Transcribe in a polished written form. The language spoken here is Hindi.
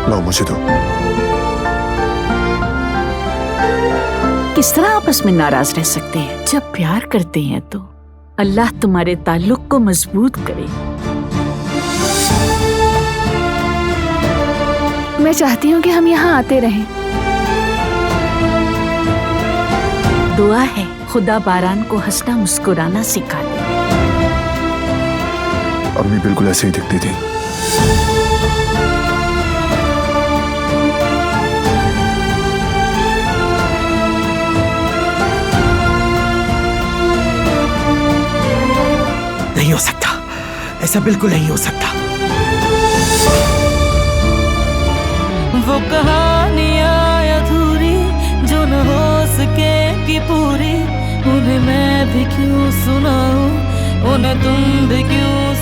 लो मुझे दो। किस तरह आपस में नाराज रह सकते हैं? जब प्यार करते हैं तो अल्लाह तुम्हारे ताल्लुक को मजबूत करे। मैं चाहती हूँ कि हम यहाँ आते रहें। दुआ है खुदा बारान को हंसना मुस्कुराना सिखा दे। अम्मी बिल्कुल ऐसे ही दिखती थी। नहीं हो सकता, ऐसा बिल्कुल नहीं हो सकता। वो कहानियां अधूरी जो न हो सके कि पूरी, उन्हें मैं भी क्यों सुनाऊं, उन्हें तुम भी क्यों